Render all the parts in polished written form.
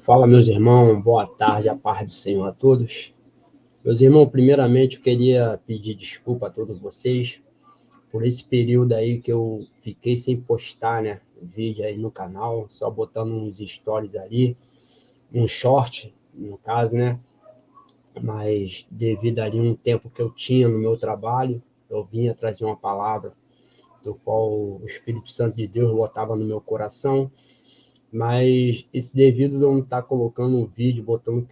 Fala, meus irmãos, boa tarde, a paz do Senhor a todos. Meus irmãos, primeiramente eu queria pedir desculpa a todos vocês por esse período aí que eu fiquei sem postar, né, vídeo aí no canal, só botando uns stories ali, um short, no caso, né, mas devido ali um tempo que eu tinha no meu trabalho, eu vinha trazer uma palavra do qual o Espírito Santo de Deus botava no meu coração. Mas esse devido a não estar colocando um vídeo, botando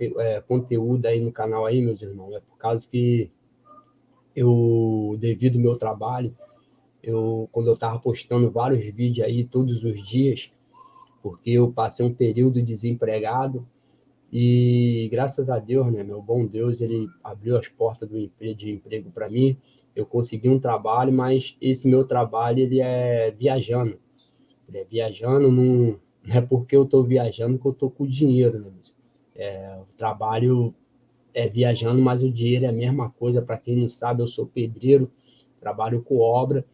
conteúdo aí no canal aí, meus irmãos, é por causa que devido ao meu trabalho, quando eu estava postando vários vídeos aí todos os dias, porque eu passei um período desempregado e graças a Deus, né, meu bom Deus, ele abriu as portas de emprego para mim, eu consegui um trabalho, mas esse meu trabalho, ele é viajando, não é porque eu estou viajando que eu estou com dinheiro, né? O trabalho é viajando, mas o dinheiro é a mesma coisa. Para quem não sabe, eu sou pedreiro, trabalho com obra,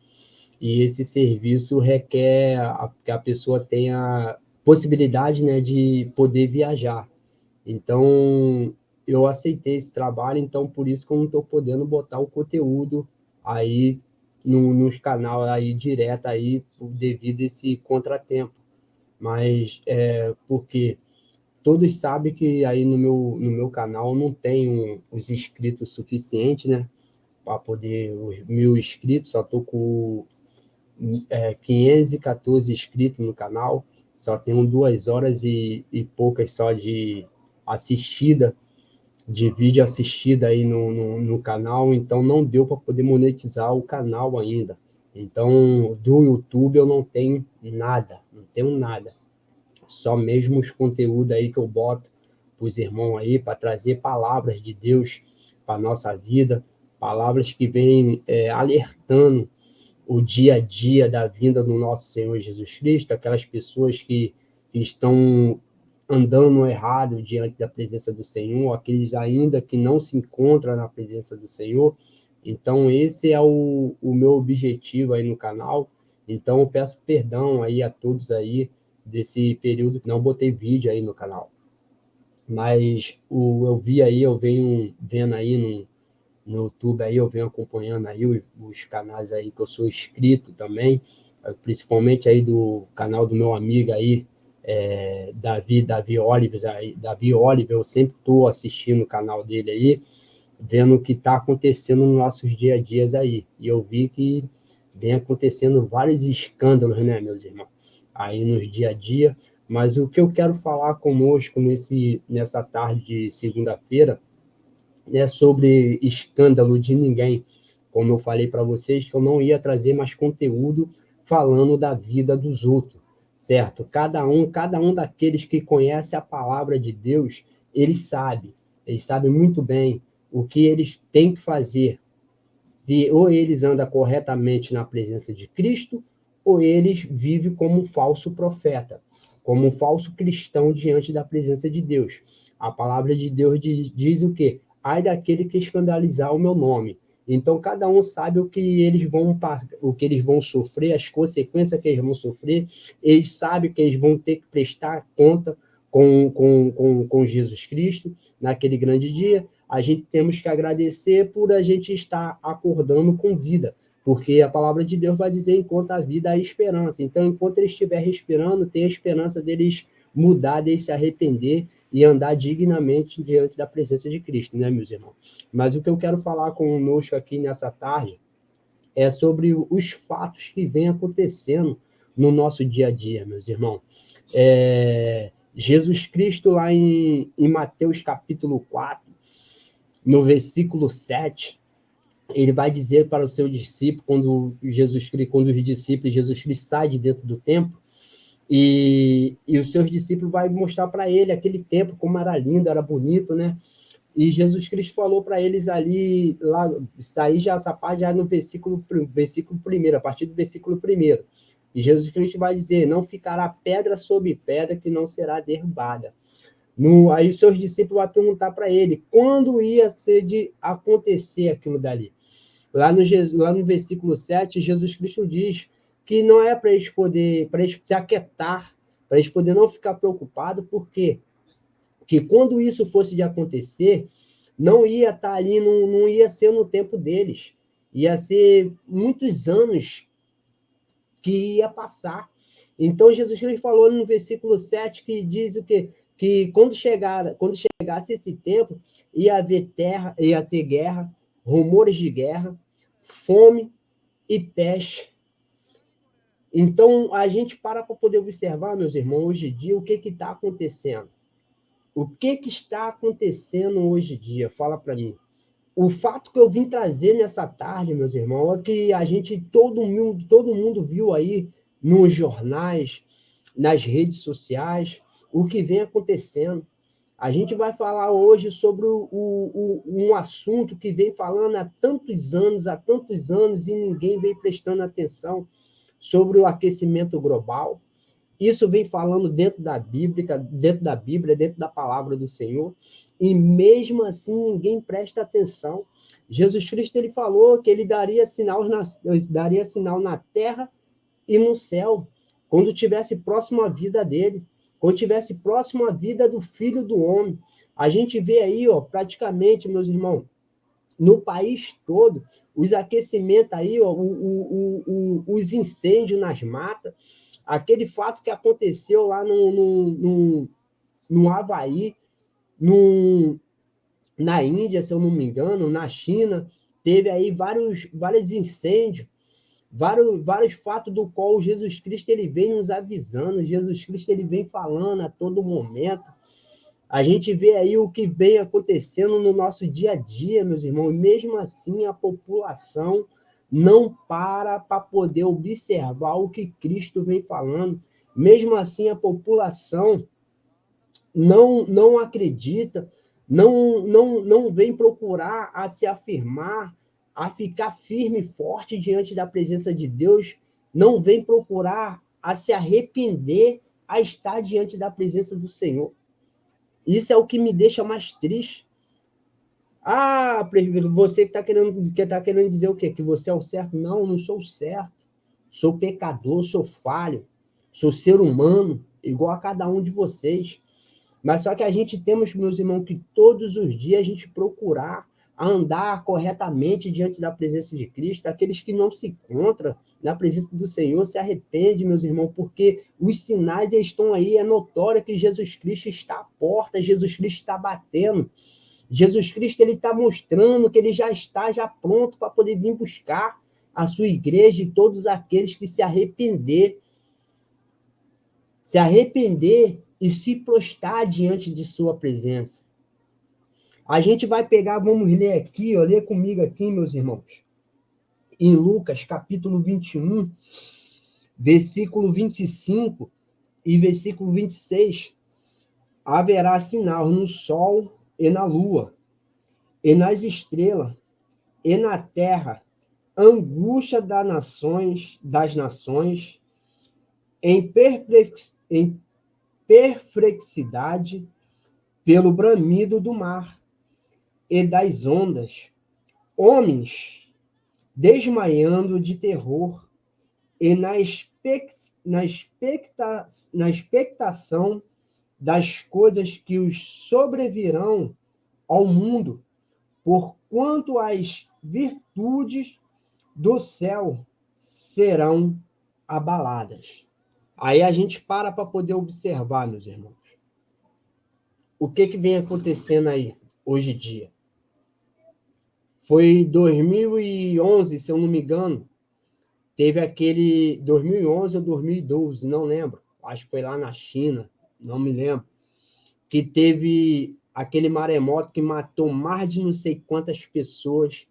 e esse serviço requer que a pessoa tenha possibilidade, né, de poder viajar. Então, eu aceitei esse trabalho, então por isso que eu não estou podendo botar o conteúdo aí nos canais aí direto aí devido a esse contratempo. Mas porque todos sabem que aí no meu canal não tenho os inscritos suficientes, né? Para poder, os 1.000 inscritos, só estou com 514 inscritos no canal, só tenho 2 horas e poucas só de assistida, de vídeo assistida aí no canal, então não deu para poder monetizar o canal ainda. Então, do YouTube eu não tenho nada, não tenho nada. Só mesmo os conteúdos aí que eu boto para os irmãos aí, para trazer palavras de Deus para a nossa vida, palavras que vêm alertando o dia a dia da vinda do nosso Senhor Jesus Cristo, aquelas pessoas que estão andando errado diante da presença do Senhor, aqueles ainda que não se encontram na presença do Senhor. Então, esse é o meu objetivo aí no canal. Então, eu peço perdão aí a todos aí desse período que não botei vídeo aí no canal. Mas eu venho vendo aí no YouTube aí, eu venho acompanhando aí os canais aí que eu sou inscrito também, principalmente aí do canal do meu amigo aí, Davi Oliver, eu sempre estou assistindo o canal dele aí, vendo o que está acontecendo nos nossos dia a dias aí. E eu vi que vem acontecendo vários escândalos, né, meus irmãos, aí nos dia a dia. Mas o que eu quero falar conosco nessa tarde de segunda-feira é sobre escândalo de ninguém. Como eu falei para vocês, que eu não ia trazer mais conteúdo falando da vida dos outros, certo? Cada um daqueles que conhece a palavra de Deus, eles sabem muito bem o que eles têm que fazer. Se ou eles andam corretamente na presença de Cristo, ou eles vivem como um falso profeta, como um falso cristão diante da presença de Deus. A palavra de Deus diz o quê? Ai daquele que escandalizar o meu nome. Então, cada um sabe o que eles vão sofrer, as consequências que eles vão sofrer, eles sabem que eles vão ter que prestar conta com Jesus Cristo naquele grande dia. A gente temos que agradecer por a gente estar acordando com vida, porque a palavra de Deus vai dizer enquanto a vida há esperança. Então, enquanto eles estiverem respirando, tem a esperança deles mudar, deles se arrepender e andar dignamente diante da presença de Cristo, né, meus irmãos? Mas o que eu quero falar conosco aqui nessa tarde é sobre os fatos que vêm acontecendo no nosso dia a dia, meus irmãos. Jesus Cristo, lá em Mateus capítulo 4, no versículo 7, ele vai dizer para o seu discípulo, quando os discípulos, Jesus Cristo sai de dentro do templo, e os seus discípulos vai mostrar para ele aquele templo, como era lindo, era bonito, né? E Jesus Cristo falou para eles ali, lá, sair já essa parte já no versículo 1, a partir do versículo 1. E Jesus Cristo vai dizer, não ficará pedra sobre pedra que não será derrubada. Aí os seus discípulos vão perguntar para ele quando ia ser de acontecer aquilo dali. Lá no versículo 7, Jesus Cristo diz que não é para eles se aquietar, para eles poderem não ficar preocupados, por quê? que quando isso fosse de acontecer, não ia estar ali, não ia ser no tempo deles. Ia ser muitos anos que ia passar. Então, Jesus Cristo falou no versículo 7 que diz o quê? Que quando chegasse esse tempo, ia haver terra, ia ter guerra, rumores de guerra, fome e peste. Então, a gente para poder observar, meus irmãos, hoje em dia, o que está acontecendo. O que está acontecendo hoje em dia? Fala para mim. O fato que eu vim trazer nessa tarde, meus irmãos, é que todo mundo viu aí nos jornais, nas redes sociais, o que vem acontecendo. A gente vai falar hoje sobre um assunto que vem falando há tantos anos, e ninguém vem prestando atenção sobre o aquecimento global. Isso vem falando dentro da Bíblia, dentro da palavra do Senhor, e mesmo assim ninguém presta atenção. Jesus Cristo ele falou que ele daria sinal na terra e no céu, quando tivesse próximo à vida dele, quando tivesse próximo à vida do Filho do Homem. A gente vê aí, ó, praticamente, meus irmãos, no país todo, os aquecimentos aí, ó, os incêndios nas matas, aquele fato que aconteceu lá no Havaí, na Índia, se eu não me engano, na China, teve aí vários incêndios, vários fatos do qual Jesus Cristo ele vem nos avisando, Jesus Cristo ele vem falando a todo momento. A gente vê aí o que vem acontecendo no nosso dia a dia, meus irmãos, e mesmo assim a população não para poder observar o que Cristo vem falando. Mesmo assim, a população não acredita, não vem procurar a se afirmar, a ficar firme e forte diante da presença de Deus, não vem procurar a se arrepender, a estar diante da presença do Senhor. Isso é o que me deixa mais triste. Ah, você que tá querendo dizer o quê? Que você é o certo? Não, eu não sou o certo. Sou pecador, sou falho, sou ser humano, igual a cada um de vocês. Mas só que a gente temos, meus irmãos, que todos os dias a gente procurar andar corretamente diante da presença de Cristo. Aqueles que não se encontram na presença do Senhor se arrependem, meus irmãos, porque os sinais estão aí, é notório que Jesus Cristo está à porta, Jesus Cristo está batendo. Jesus Cristo ele está mostrando que ele já está pronto para poder vir buscar a sua igreja e todos aqueles que se arrepender e se prostrar diante de sua presença. A gente vai pegar, vamos ler aqui, ó, lê comigo aqui, meus irmãos, em Lucas, capítulo 21, versículo 25 e versículo 26. Haverá sinal no sol e na lua, e nas estrelas, e na terra, angústia das nações, em perplexidade pelo bramido do mar e das ondas, homens desmaiando de terror e na expectação das coisas que os sobrevirão ao mundo, porquanto as virtudes do céu serão abaladas. Aí a gente para poder observar, meus irmãos, o que vem acontecendo aí hoje em dia. Foi 2011, se eu não me engano, teve aquele 2011 ou 2012, não lembro, acho que foi lá na China, não me lembro, que teve aquele maremoto que matou mais de não sei quantas pessoas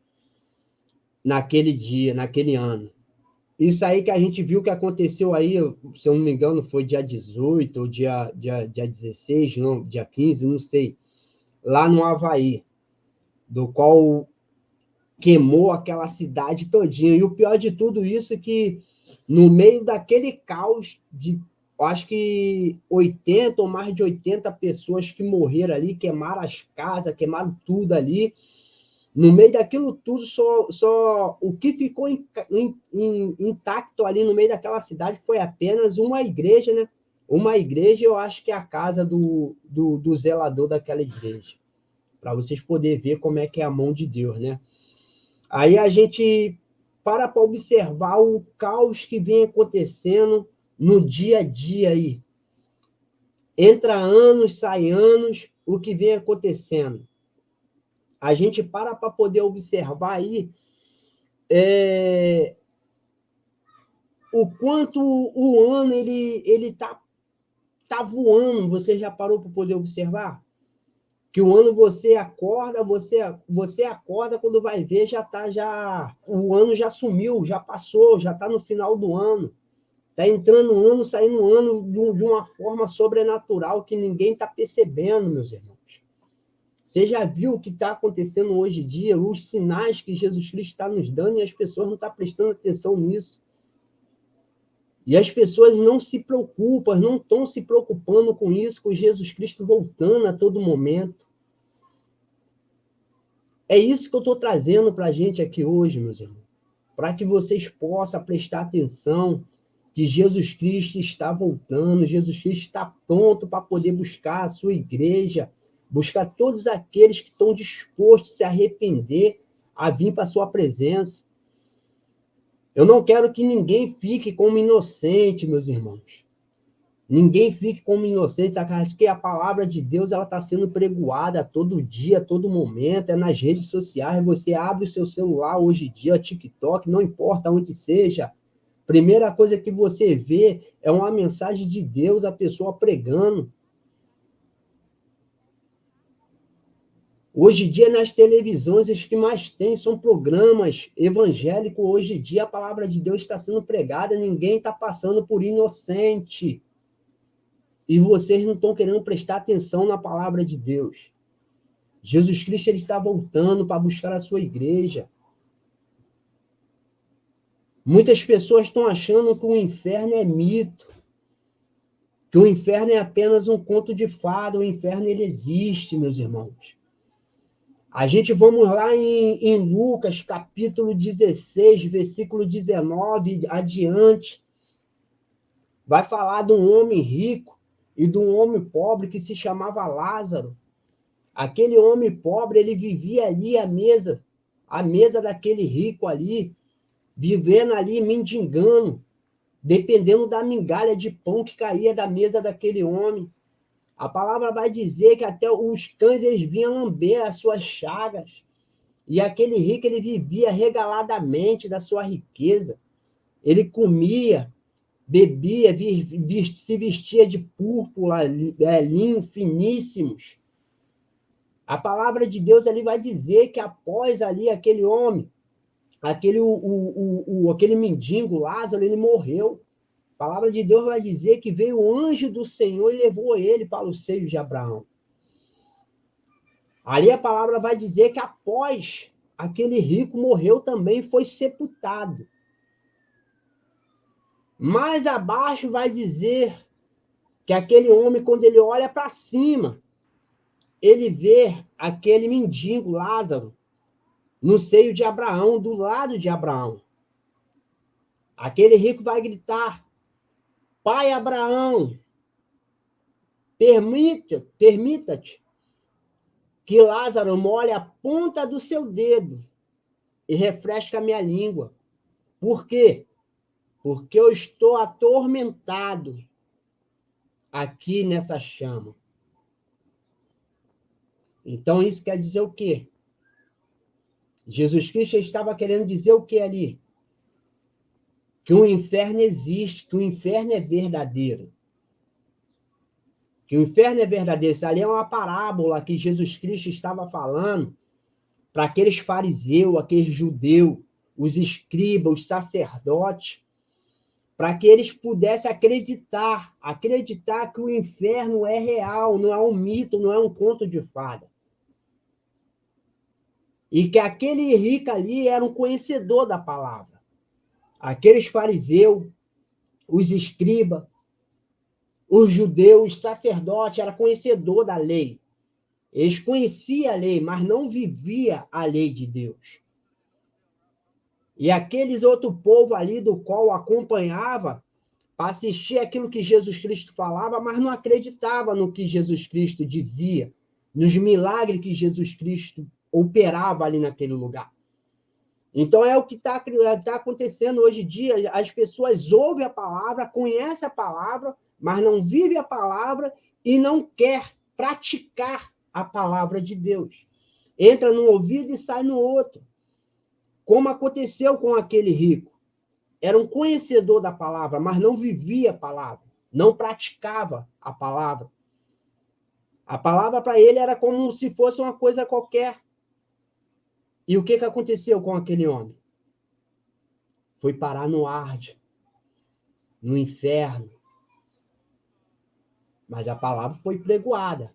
naquele dia, naquele ano. Isso aí que a gente viu que aconteceu aí, se eu não me engano, foi dia 18 ou dia 16, não, dia 15, não sei, lá no Havaí, do qual queimou aquela cidade todinha. E o pior de tudo isso é que, no meio daquele caos de, acho que 80 ou mais de 80 pessoas que morreram ali, queimaram as casas, queimaram tudo ali, no meio daquilo tudo, só o que ficou intacto ali no meio daquela cidade foi apenas uma igreja, né? Uma igreja, eu acho que é a casa do zelador daquela igreja, para vocês poderem ver como é que é a mão de Deus, né? Aí a gente para observar o caos que vem acontecendo no dia a dia aí. Entra anos, sai anos, o que vem acontecendo. A gente para poder observar aí o quanto o ano ele tá voando. Você já parou para poder observar? Que o ano você acorda, você acorda, quando vai ver, o ano já sumiu, já passou, já está no final do ano. Está entrando um ano, saindo um ano de uma forma sobrenatural que ninguém está percebendo, meus irmãos. Você já viu o que está acontecendo hoje em dia, os sinais que Jesus Cristo está nos dando e as pessoas não estão prestando atenção nisso. E as pessoas não se preocupam, não estão se preocupando com isso, com Jesus Cristo voltando a todo momento. É isso que eu estou trazendo para a gente aqui hoje, meus irmãos, para que vocês possam prestar atenção que Jesus Cristo está voltando, Jesus Cristo está pronto para poder buscar a sua igreja, buscar todos aqueles que estão dispostos a se arrepender, a vir para a sua presença. Eu não quero que ninguém fique como inocente, meus irmãos. Ninguém fique como inocente, porque a palavra de Deus ela está sendo pregoada todo dia, a todo momento, é nas redes sociais. Você abre o seu celular hoje em dia, TikTok, não importa onde seja. Primeira coisa que você vê é uma mensagem de Deus, a pessoa pregando. Hoje em dia, nas televisões, os que mais tem são programas evangélicos. Hoje em dia, a palavra de Deus está sendo pregada, ninguém está passando por inocente. E vocês não estão querendo prestar atenção na palavra de Deus. Jesus Cristo ele está voltando para buscar a sua igreja. Muitas pessoas estão achando que o inferno é mito, que o inferno é apenas um conto de fada. O inferno ele existe, meus irmãos. A gente vamos lá em Lucas, capítulo 16, versículo 19 adiante. Vai falar de um homem rico e de um homem pobre que se chamava Lázaro. Aquele homem pobre, ele vivia ali à mesa daquele rico ali, vivendo ali, mendigando, dependendo da migalha de pão que caía da mesa daquele homem. A palavra vai dizer que até os cães eles vinham lamber as suas chagas. E aquele rico, ele vivia regaladamente da sua riqueza. Ele comia, bebia, se vestia de púrpura, linho finíssimos. A palavra de Deus ali vai dizer que após ali aquele homem, aquele mendigo, Lázaro, ele morreu. A palavra de Deus vai dizer que veio o anjo do Senhor e levou ele para o seio de Abraão. Ali a palavra vai dizer que após aquele rico morreu também, foi sepultado. Mais abaixo vai dizer que aquele homem, quando ele olha para cima, ele vê aquele mendigo, Lázaro, no seio de Abraão, do lado de Abraão. Aquele rico vai gritar: Pai Abraão, permita-te que Lázaro molhe a ponta do seu dedo e refresque a minha língua. Por quê? Porque eu estou atormentado aqui nessa chama. Então, isso quer dizer o quê? Jesus Cristo estava querendo dizer o quê ali? Que o inferno existe, que o inferno é verdadeiro. Que o inferno é verdadeiro. Isso ali é uma parábola que Jesus Cristo estava falando para aqueles fariseus, aqueles judeus, os escribas, os sacerdotes, para que eles pudessem acreditar que o inferno é real, não é um mito, não é um conto de fada. E que aquele rico ali era um conhecedor da palavra. Aqueles fariseus, os escribas, os judeus, os sacerdotes, eram conhecedor da lei. Eles conheciam a lei, mas não viviam a lei de Deus. E aqueles outro povo ali do qual acompanhava, para assistir aquilo que Jesus Cristo falava, mas não acreditava no que Jesus Cristo dizia, nos milagres que Jesus Cristo operava ali naquele lugar. Então, é o que está acontecendo hoje em dia. As pessoas ouvem a palavra, conhecem a palavra, mas não vivem a palavra e não quer praticar a palavra de Deus. Entra num ouvido e sai no outro. Como aconteceu com aquele rico. Era um conhecedor da palavra, mas não vivia a palavra, não praticava a palavra. A palavra para ele era como se fosse uma coisa qualquer. E o que aconteceu com aquele homem? Foi parar no Hades, no inferno. Mas a palavra foi pregoada.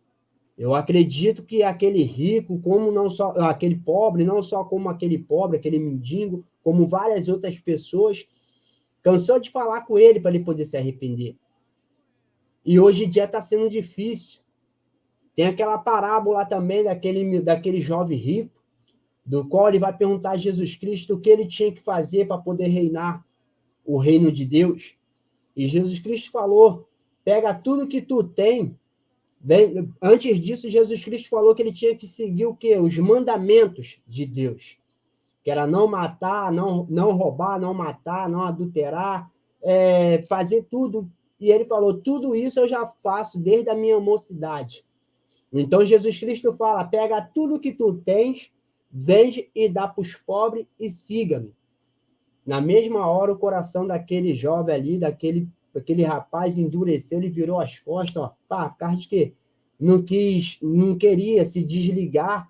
Eu acredito que aquele rico, como não só aquele pobre, não só como aquele pobre, aquele mendigo, como várias outras pessoas, cansou de falar com ele para ele poder se arrepender. E hoje em dia está sendo difícil. Tem aquela parábola também daquele jovem rico, do qual ele vai perguntar a Jesus Cristo o que ele tinha que fazer para poder reinar o reino de Deus. E Jesus Cristo falou, pega tudo que tu tem. Antes disso, Jesus Cristo falou que ele tinha que seguir o quê? Os mandamentos de Deus. Que era não matar, não roubar, não matar, não adulterar, fazer tudo. E ele falou, tudo isso eu já faço desde a minha mocidade. Então, Jesus Cristo fala, pega tudo que tu tens, vende e dá para os pobres e siga-me. Na mesma hora, o coração daquele jovem ali, daquele rapaz endureceu, ele virou as costas, ó, pá, por causa de quê? Não queria se desligar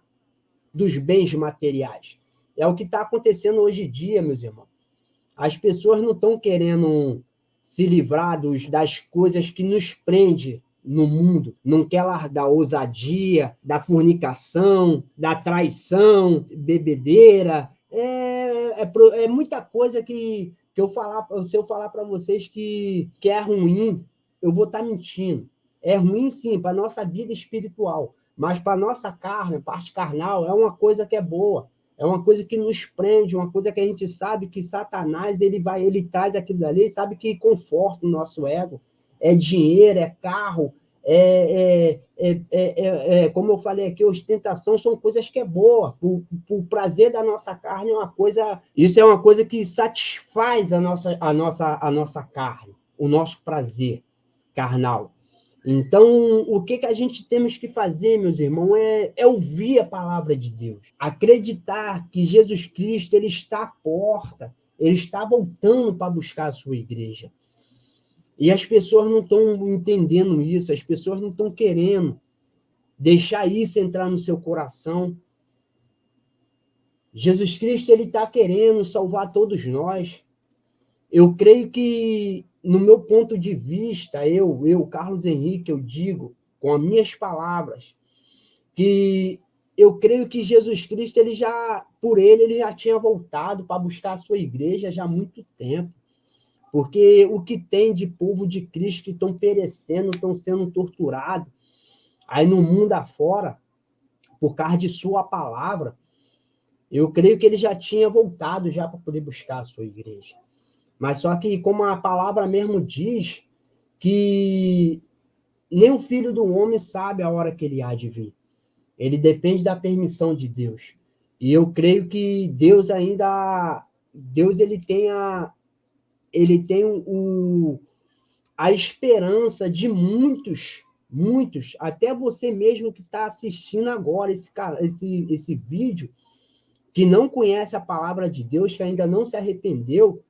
dos bens materiais. É o que está acontecendo hoje em dia, meus irmãos. As pessoas não estão querendo se livrar das coisas que nos prendem no mundo. Não quer largar da ousadia, da fornicação, da traição, bebedeira. É muita coisa que se eu falar para vocês que é ruim, eu vou estar mentindo. É ruim, sim, para a nossa vida espiritual, mas para a nossa carne, parte carnal, é uma coisa que é boa. É uma coisa que nos prende, uma coisa que a gente sabe que Satanás ele traz aquilo dali, sabe que conforta o nosso ego. É dinheiro, é carro, como eu falei aqui, ostentação são coisas que é boa. O prazer da nossa carne é uma coisa. Isso é uma coisa que satisfaz a nossa carne, o nosso prazer carnal. Então, o que a gente temos que fazer, meus irmãos, é ouvir a palavra de Deus. Acreditar que Jesus Cristo ele está à porta, ele está voltando para buscar a sua igreja. E as pessoas não estão entendendo isso, as pessoas não estão querendo deixar isso entrar no seu coração. Jesus Cristo ele está querendo salvar todos nós. Eu creio que, no meu ponto de vista, eu, Carlos Henrique, eu digo, com as minhas palavras, que eu creio que Jesus Cristo, ele já tinha voltado para buscar a sua igreja já há muito tempo. Porque o que tem de povo de Cristo que estão perecendo, estão sendo torturados, aí no mundo afora, por causa de sua palavra, eu creio que ele já tinha voltado já para poder buscar a sua igreja. Mas só que, como a palavra mesmo diz, que nem o Filho do Homem sabe a hora que ele há de vir. Ele depende da permissão de Deus. E eu creio que Deus ele tem a esperança de muitos, até você mesmo que está assistindo agora esse vídeo, que não conhece a palavra de Deus, que ainda não se arrependeu,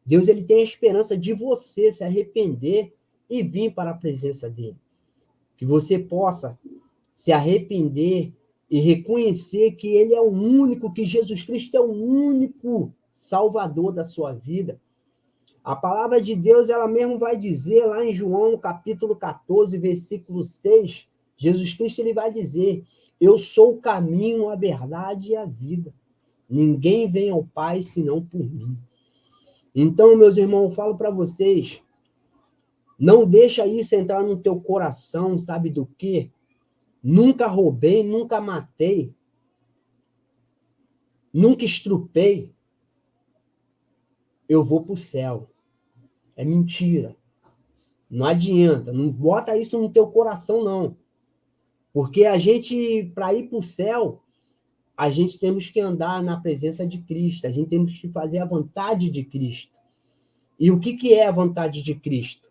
Deus ele tem a esperança de você se arrepender e vir para a presença dele. Que você possa se arrepender e reconhecer que ele é o único, que Jesus Cristo é o único Salvador da sua vida. A palavra de Deus, ela mesmo vai dizer lá em João, capítulo 14, versículo 6, Jesus Cristo ele vai dizer, eu sou o caminho, a verdade e a vida. Ninguém vem ao Pai senão por mim. Então, meus irmãos, eu falo para vocês, não deixa isso entrar no teu coração, sabe do quê? Nunca roubei, nunca matei, nunca estrupei, eu vou para o céu. É mentira. Não adianta. Não bota isso no teu coração, não. Porque a gente, para ir para o céu, a gente temos que andar na presença de Cristo. A gente temos que fazer a vontade de Cristo. E o que é a vontade de Cristo?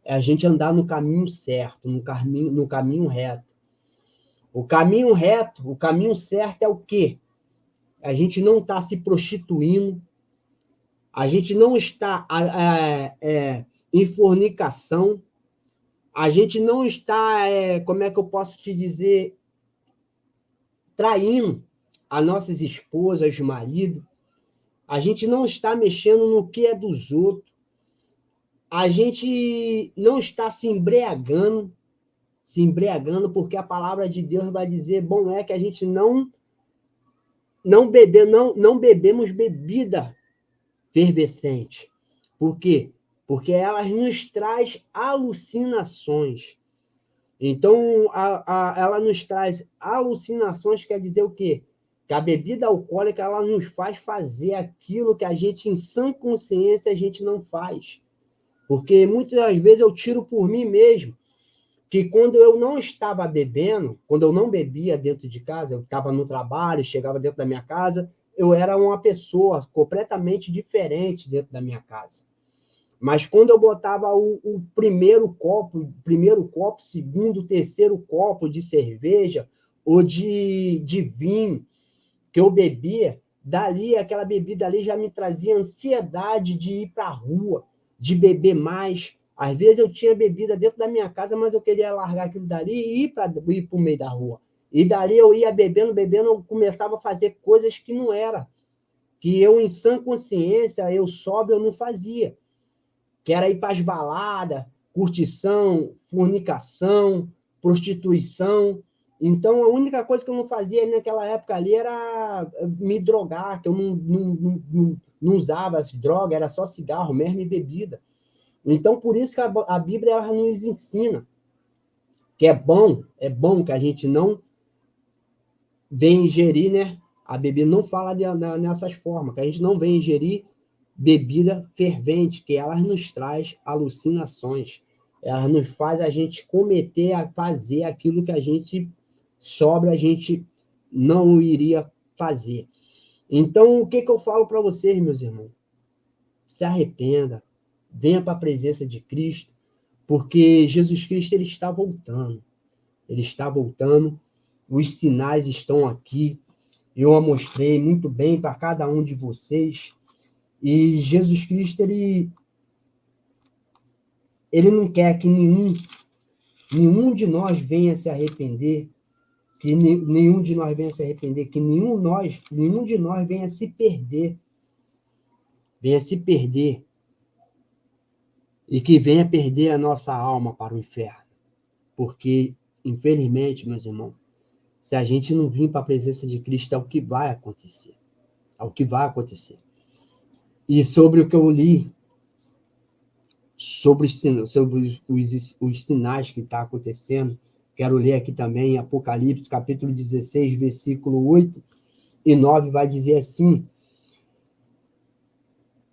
É a gente andar no caminho certo, no caminho reto. O caminho reto, o caminho certo é o quê? A gente não está se prostituindo, a gente não está em fornicação, a gente não está, como é que eu posso te dizer, traindo as nossas esposas, marido, a gente não está mexendo no que é dos outros, a gente não está se embriagando, porque a palavra de Deus vai dizer, bom é que a gente não bebemos bebida fervescente. Por quê? Porque elas nos traz alucinações. Então, ela nos traz alucinações, quer dizer o quê? Que a bebida alcoólica ela nos faz fazer aquilo que a gente, em sã consciência, a gente não faz. Porque muitas vezes eu tiro por mim mesmo, que quando eu não estava bebendo, quando eu não bebia dentro de casa, eu estava no trabalho, chegava dentro da minha casa, eu era uma pessoa completamente diferente dentro da minha casa. Mas quando eu botava o primeiro copo, segundo, terceiro copo de cerveja ou de vinho que eu bebia, dali, aquela bebida ali já me trazia ansiedade de ir para a rua, de beber mais. Às vezes eu tinha bebida dentro da minha casa, mas eu queria largar aquilo dali e ir para o meio da rua. E dali eu ia bebendo, eu começava a fazer coisas que não era. Que eu, em sã consciência, eu sóbrio, eu não fazia. Que era ir para as baladas, curtição, fornicação, prostituição. Então, a única coisa que eu não fazia naquela época ali era me drogar, que eu não usava as drogas, era só cigarro mesmo e bebida. Então, por isso que a Bíblia ela nos ensina que é bom que a gente não venha ingerir, né? A Bíblia não fala nessas formas, que a gente não venha ingerir bebida fervente, que elas nos traz alucinações. Elas nos faz a gente fazer aquilo que a gente a gente não iria fazer. Então, o que eu falo para vocês, meus irmãos? Se arrependa, venha para a presença de Cristo, porque Jesus Cristo ele está voltando. Ele está voltando, os sinais estão aqui. Eu a mostrei muito bem para cada um de vocês. E Jesus Cristo, ele não quer que nenhum de nós venha se arrepender, que nenhum de nós venha se arrepender, que nenhum de nós venha se perder, e que venha perder a nossa alma para o inferno. Porque, infelizmente, meus irmãos, se a gente não vir para a presença de Cristo, é o que vai acontecer. É o que vai acontecer. E sobre o que eu li, sobre os sinais que estão acontecendo, quero ler aqui também Apocalipse, capítulo 16, versículo 8 e 9, vai dizer assim: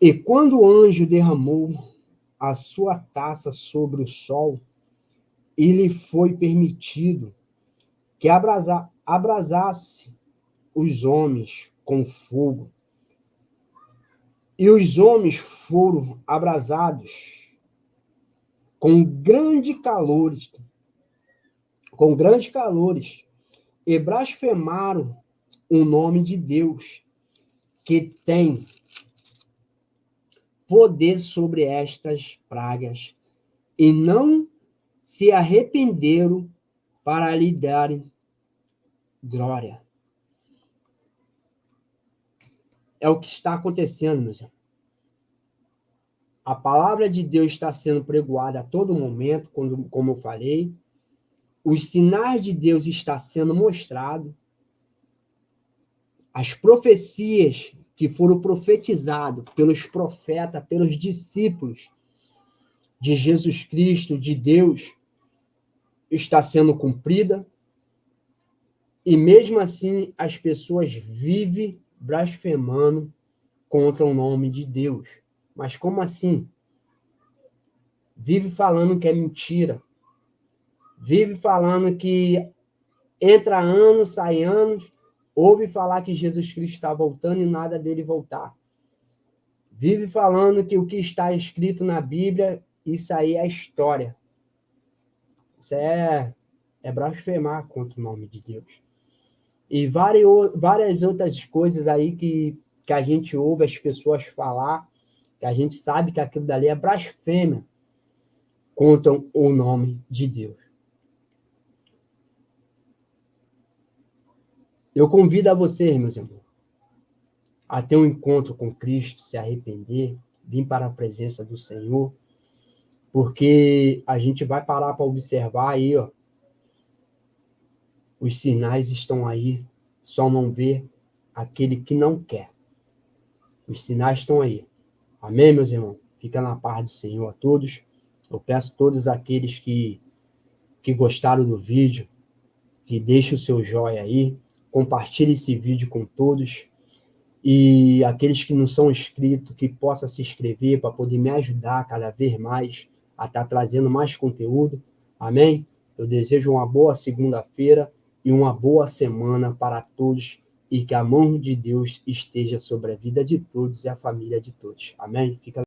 E quando o anjo derramou a sua taça sobre o sol, e lhe foi permitido que abrasasse os homens com fogo, e os homens foram abrasados com grandes calores, e blasfemaram o nome de Deus, que tem poder sobre estas pragas, e não se arrependeram para lhe darem glória. É o que está acontecendo, meus irmãos. A palavra de Deus está sendo pregoada a todo momento, como eu falei. Os sinais de Deus estão sendo mostrados. As profecias que foram profetizadas pelos profetas, pelos discípulos de Jesus Cristo, de Deus, está sendo cumprida. E mesmo assim, as pessoas vivem blasfemando contra o nome de Deus. Mas como assim? vive falando que é mentira, vive falando que entra anos, sai anos, ouve falar que Jesus Cristo está voltando e nada dele voltar. Vive falando que o que está escrito na Bíblia, isso aí é história. Isso é blasfemar contra o nome de Deus. E várias outras coisas aí que a gente ouve as pessoas falar, que a gente sabe que aquilo dali é blasfêmia contra o nome de Deus. Eu convido a vocês, meus irmãos, a ter um encontro com Cristo, se arrepender, vir para a presença do Senhor, porque a gente vai parar para observar aí, ó, os sinais estão aí, só não vê aquele que não quer. Os sinais estão aí. Amém, meus irmãos? Fica na paz do Senhor a todos. Eu peço a todos aqueles que gostaram do vídeo, que deixem o seu joinha aí, compartilhe esse vídeo com todos, e aqueles que não são inscritos, que possam se inscrever para poder me ajudar cada vez mais a estar trazendo mais conteúdo. Amém? Eu desejo uma boa segunda-feira e uma boa semana para todos, e que a mão de Deus esteja sobre a vida de todos e a família de todos. Amém? Fica